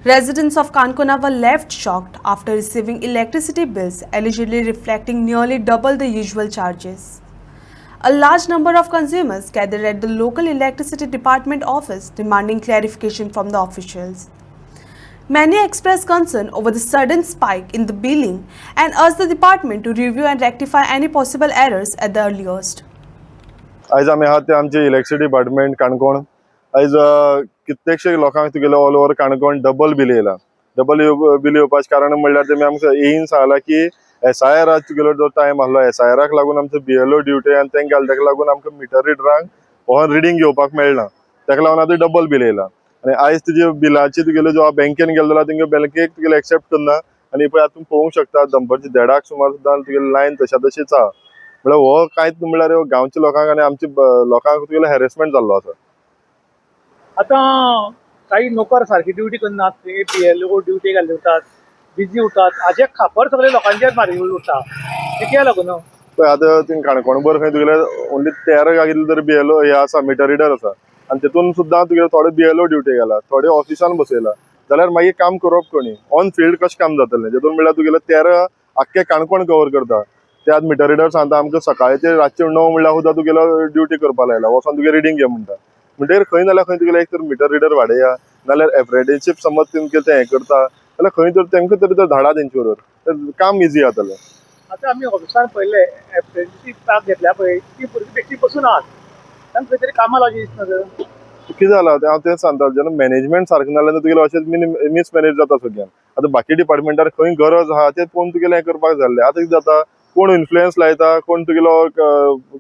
Residents of Kankona were left shocked after receiving electricity bills allegedly reflecting nearly double the usual charges. A large number of consumers gathered at the local electricity department office demanding clarification from the officials. Many expressed concern over the sudden spike in the billing and urged the department to review and rectify any possible errors at the earliest. आज आमी आहात ते आमचे electricity department Canacona आज कित्येकशे लोकांक तुगेले all over Canacona double bill येयला. Double bill येवपाचे कारण म्हणल्यार तेमी आमकां येईन सांगला की SIR आज तुगेलो जो टायम आसलो SIRाक लागून आमचो BLO ड्युटी आनी तेंका घाल तेका लागून आमकां मिटर रिडरांक हो रिडींग घेवपाक मेळना. तेका लागून आतां डबल बिल येयला आनी आयज तुजे बिलाची तुगेलो जो बँकेन गेलो जाल्यार तेंगे बँकेक तुगेले एक्सेप्ट करना आनी पळय आतां पळोवंक शकता दनपारची 1:30 सुमार सुद्दां तुगेली लायन तशा तशीच आहा. म्हळ्यार हो कांयच म्हणल्यार गांवच्या लोकांक आनी आमच्या लोकांक तुगेलो हॅरेसमेंट जाल्लो आसा. आता काही नोकर सारखी ड्युटी करनात, ते PLO ड्युटी घालून उरतात, बिजी उरतात, हाजे खापर सगळे लोकांचेर मारिल्ली उरता. कित्याक लागून पळय आतां थिंग काणकोणभर खंय तुगेले ओन्ली 13 काय कितें तरी BLO हे आसा मिटर रिडर आसा आनी तितून सुद्दां तुगेले थोडे BLO ड्युटी गेला, थोडे ऑफिसान बसयला. जाल्यार मागीर काम करप कोणी? ऑन फील्ड कशें काम जातलें? तितून म्हणल्यार तुगेले 13 आख्खे काणकोण कवर करता. ते आज मिटर रिडर सांगता आमकां सकाळचे रातचे 9 म्हणल्यार सुद्दां तुगेलो ड्युटी करपा लायला, वचोन तुगे रिडींग घे म्हणटा. म्हणटकीर खंय नाल्यार खंय तुगेले एक तर मिटर रिडर वाडया नाल्यार एप्रेंटिसशीप समज तेंके ते हें करता जाल्यार खंय तर तेंका तरी तर धाडा तेंचे बरोबर, तर काम इजी जातलें. आता आमी ऑफिसान पळयले एप्रेंटिसशीप ताक घेतल्या पळय ती भुरगीं बेश्टी बसून आहात, तांकां खंय तरी कामां लावची दिसना तर. कितें जाला तें हांव तेंच सांगता, जेन्ना मॅनेजमेंट सारकें नाल्यार तुगेलें अशेंच मिसमॅनेज जाता सगळ्यान. आतां बाकी डिपार्टमेंटार खंय गरज आहा तें पळोवन तुगेलें हें करपाक जाल्लें. आतां कितें जाता, कोण इन्फ्लुयन्स लायता, कोण तुगेलो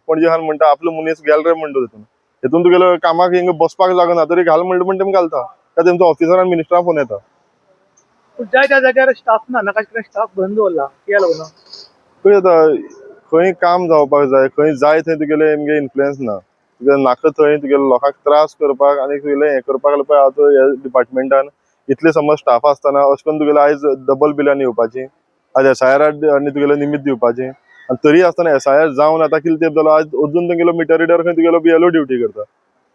पणजे हान म्हणटा आपलो मनीस गेल रे म्हणटा हितून तुगेलो कामाक हिंगा बसपाक जागो ना तरी घाल म्हणटा पण तेमी घालता. काय तेंचो ऑफिसर आनी मिनिस्टराक फोन येता. पूण जाय त्या जाग्यार स्टाफ ना, नाका तितलो स्टाफ बंद दवरला, कित्याक लागून? खंय जाता खंय काम जावपाक जाय, खंय जाय थंय तुगेले हेंगे इन्फ्लुयन्स ना. तुगेले नाका थंय तुगेले लोकांक त्रास करपाक आनी तुगेले हें करपाक पळय आतां ह्या डिपार्टमेंटान इतले समज स्टाफ आसतना अशें करून तुगेले आयज डबल बिलांनी येवपाची, आज SIR आनी तुगेले निमित दिवपाची आनी तरी आसतना SIR जावन आतां कितें तेंप जालो, आज अजून तुगेलो मिटर रिडर खंय तुगेलो BLO ड्युटी करता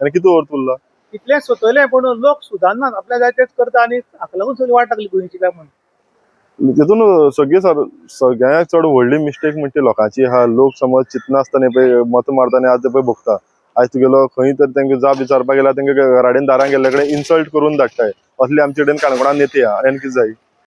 आनी कितें अर्थ उरला? इतलें सोंसयलें पूण लोक सुदारनात, आपल्या जाय तेच करता आनी हाका लागून सगळी वाट लागली गोंयची काय म्हणून. तितून सगळ्यांत चड व्हडली मिस्टेक म्हणजे लोकांची आहा. लोक समज चिंतना पळय मत मारतना आज ते पळय भोगता. आज तुगेलो खंय तर तेंका जाप विचारपाक गेल्यार तेंका घराडेन दारां गेल्ले कडेन इन्सल्ट करून धाडटाय. असली आमचे कडेन काणकोणान नेते आहा, आनी कितें जाय?